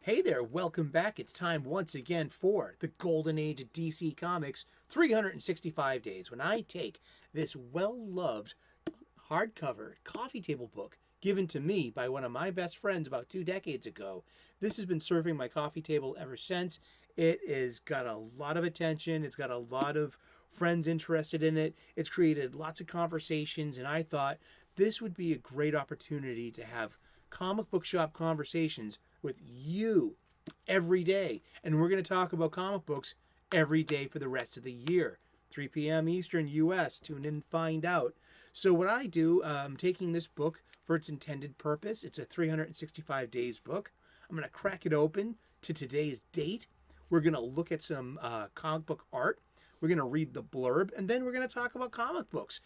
Hey there, welcome back. It's time once again for the Golden Age of DC Comics 365 days when I take this well loved hardcover coffee table book given to me by one of my best friends about 2 decades ago. This has been serving my coffee table ever since. It has got a lot of attention, it's got a lot of friends interested in it, it's created lots of conversations, and I thought this would be a great opportunity to have comic book shop conversations with you every day. And we're going to talk about comic books every day for the rest of the year. 3 p.m. Eastern US. Tune in and find out. So what I do, I'm taking this book for its intended purpose. It's a 365 days book. I'm going to crack it open to today's date. We're going to look at some comic book art. We're going to read the blurb, and then we're going to talk about comic books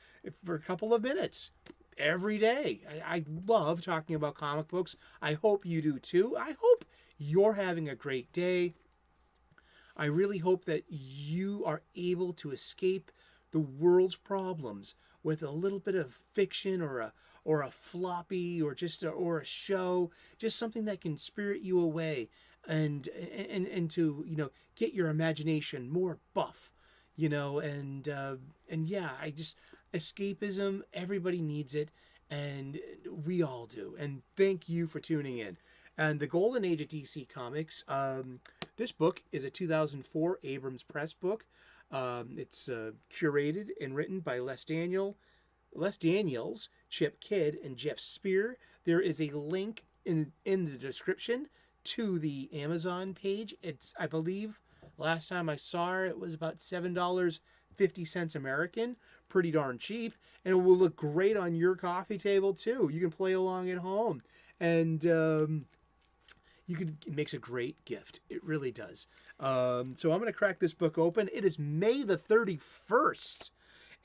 for a couple of minutes. Every day. I love talking about comic books. I hope you do too. I hope you're having a great day. I really hope that you are able to escape the world's problems with a little bit of fiction or a floppy or a show, just something that can spirit you away and to get your imagination more buff. And yeah, escapism, everybody needs it, and we all do. And thank you for tuning in. And the Golden Age of DC Comics, this book is a 2004 Abrams press book. It's curated and written by Les Daniels, Chip Kidd, and Geoff Spear. There is a link in the description to the Amazon page. It's, I believe, last time I saw it was about $7.50 American. Pretty darn cheap. And it will look great on your coffee table too. You can play along at home. And it makes a great gift. It really does. So I'm going to crack this book open. It is May the 31st.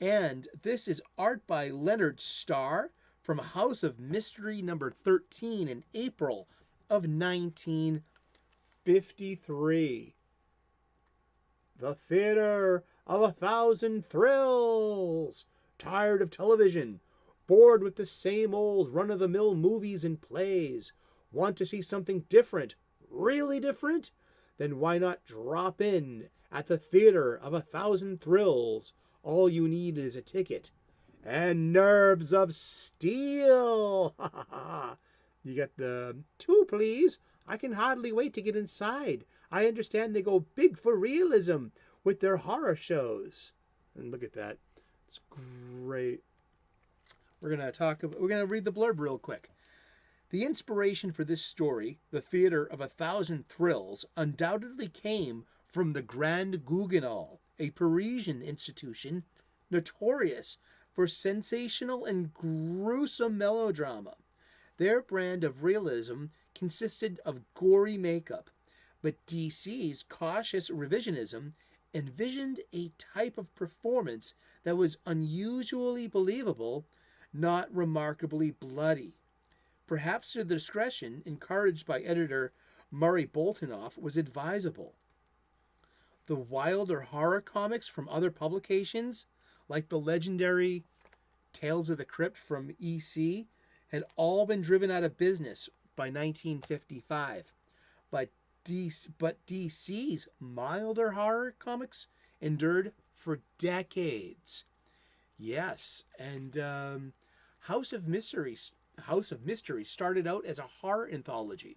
And this is art by Leonard Starr from House of Mystery number 13 in April of 1953. The theater of 1,000 thrills. Tired of television, bored with the same old run-of-the-mill movies and plays, want to see something different, really different? Then why not drop in at the theater of 1,000 thrills? All you need is a ticket and nerves of steel. You get the 2, please. I can hardly wait to get inside. I understand they go big for realism with their horror shows. And look at that. It's great. We're going to read the blurb real quick. The inspiration for this story, The Theater of 1,000 Thrills, undoubtedly came from the Grand Guignol, a Parisian institution notorious for sensational and gruesome melodrama. Their brand of realism consisted of gory makeup, but DC's cautious revisionism envisioned a type of performance that was unusually believable, not remarkably bloody. Perhaps the discretion encouraged by editor Murray Boltinoff was advisable. The wilder horror comics from other publications, like the legendary Tales of the Crypt from EC, had all been driven out of business by 1955. But DC's milder horror comics endured for decades. Yes, and House of Mystery started out as a horror anthology,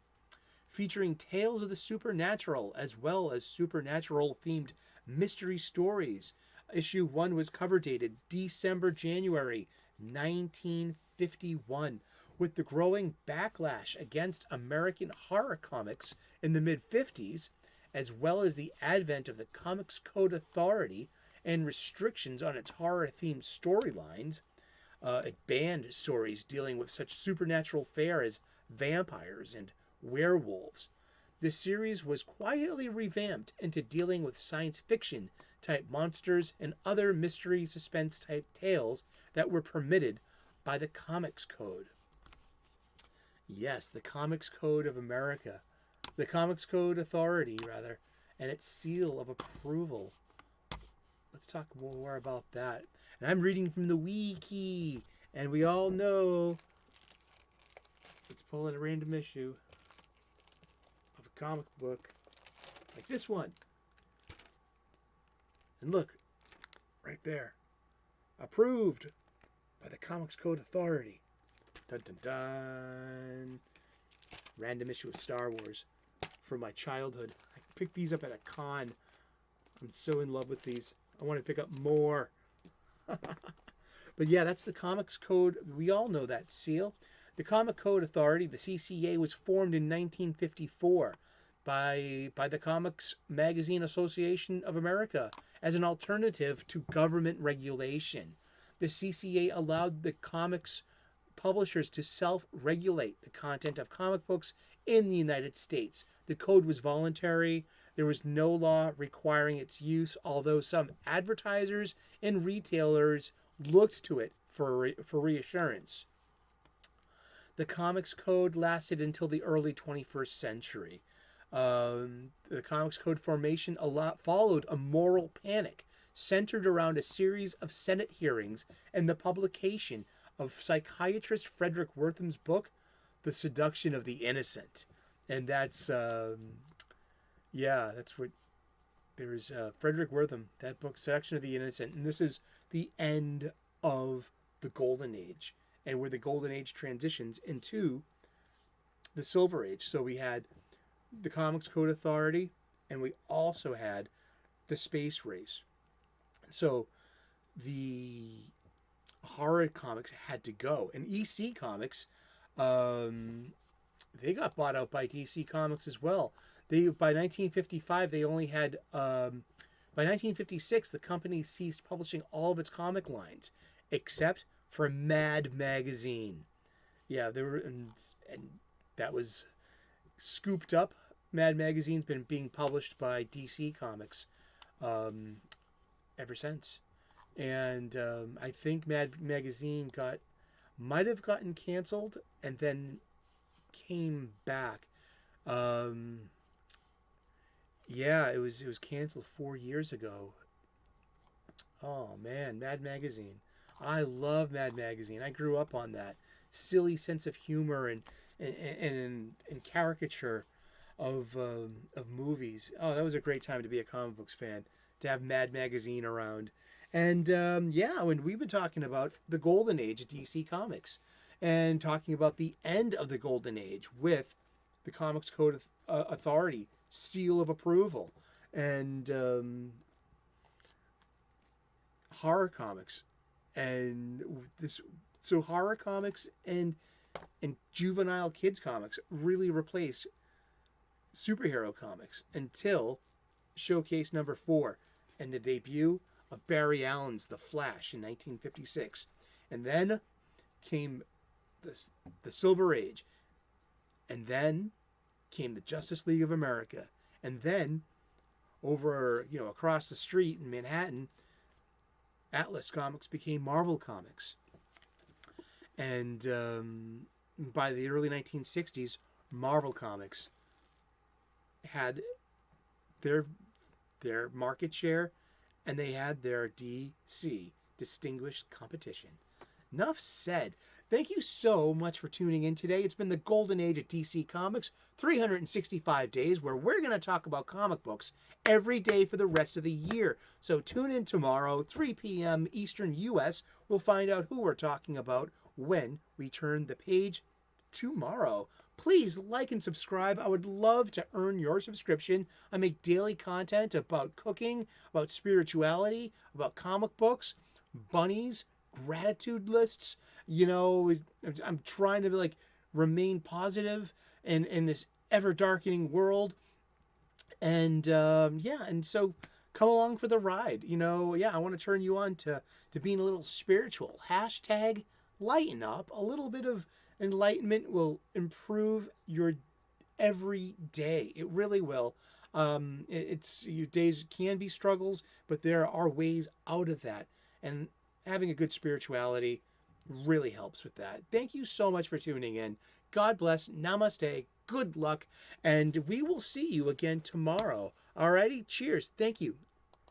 featuring tales of the supernatural as well as supernatural-themed mystery stories. Issue 1 was cover dated January 1951. With the growing backlash against American horror comics in the mid-50s, as well as the advent of the Comics Code Authority and restrictions on its horror-themed storylines, it banned stories dealing with such supernatural fare as vampires and werewolves. The series was quietly revamped into dealing with science fiction type monsters and other mystery suspense type tales that were permitted by the Comics Code. Yes, the Comics Code of America. The Comics Code Authority, rather, and its seal of approval. Let's talk more about that. And I'm reading from the wiki, and we all know. Let's pull in a random issue of comic book like this one. And look, right there. Approved by the Comics Code Authority. Dun dun dun. Random issue of Star Wars from my childhood. I picked these up at a con. I'm so in love with these. I want to pick up more. But yeah, that's the Comics Code. We all know that seal. The Comic Code Authority, the CCA, was formed in 1954 by the Comics Magazine Association of America as an alternative to government regulation. The CCA allowed the comics publishers to self-regulate the content of comic books in the United States. The code was voluntary. There was no law requiring its use, although some advertisers and retailers looked to it for reassurance. The Comics Code lasted until the early 21st century. The Comics Code formation followed a moral panic centered around a series of Senate hearings and the publication of psychiatrist Frederick Wertham's book, The Seduction of the Innocent. And that's, that's what, there's Frederick Wertham, that book, Seduction of the Innocent. And this is the end of the Golden Age, and where the Golden Age transitions into the Silver Age. So we had the Comics Code Authority, and we also had the Space Race. So the horror comics had to go. And EC Comics, they got bought out by DC Comics as well. By 1955, they only had... by 1956, the company ceased publishing all of its comic lines, except for Mad Magazine. Yeah, they were... And that was scooped up. Mad Magazine's been being published by DC Comics ever since. And I think Mad Magazine might have gotten canceled and then came back. It was canceled 4 years ago. Oh man, Mad Magazine. I love Mad Magazine. I grew up on that silly sense of humor and caricature of movies. Oh, that was a great time to be a comic books fan, to have Mad Magazine around. And when we've been talking about the Golden Age of DC Comics and talking about the end of the Golden Age with the Comics Code Authority seal of approval and horror comics and this. So horror comics and juvenile kids comics really replaced superhero comics until showcase number 4 and the debut of Barry Allen's The Flash in 1956. And then came the Silver Age. And then came the Justice League of America. And then over, across the street in Manhattan, Atlas Comics became Marvel Comics. And by the early 1960s, Marvel Comics had their market share, and they had their DC, Distinguished Competition. Enough said. Thank you so much for tuning in today. It's been the Golden Age of DC Comics, 365 days, where we're going to talk about comic books every day for the rest of the year. So tune in tomorrow, 3 p.m. Eastern U.S. We'll find out who we're talking about when we turn the page tomorrow. Please like and subscribe. I would love to earn your subscription. I make daily content about cooking, about spirituality, about comic books, bunnies, gratitude lists. I'm trying to remain positive in this ever darkening world. And so come along for the ride. I want to turn you on to being a little spiritual. Hashtag lighten up. A little bit of enlightenment will improve your every day. It really will. Your days can be struggles, but there are ways out of that. And having a good spirituality really helps with that. Thank you so much for tuning in. God bless. Namaste. Good luck. And we will see you again tomorrow. Alrighty. Cheers. Thank you.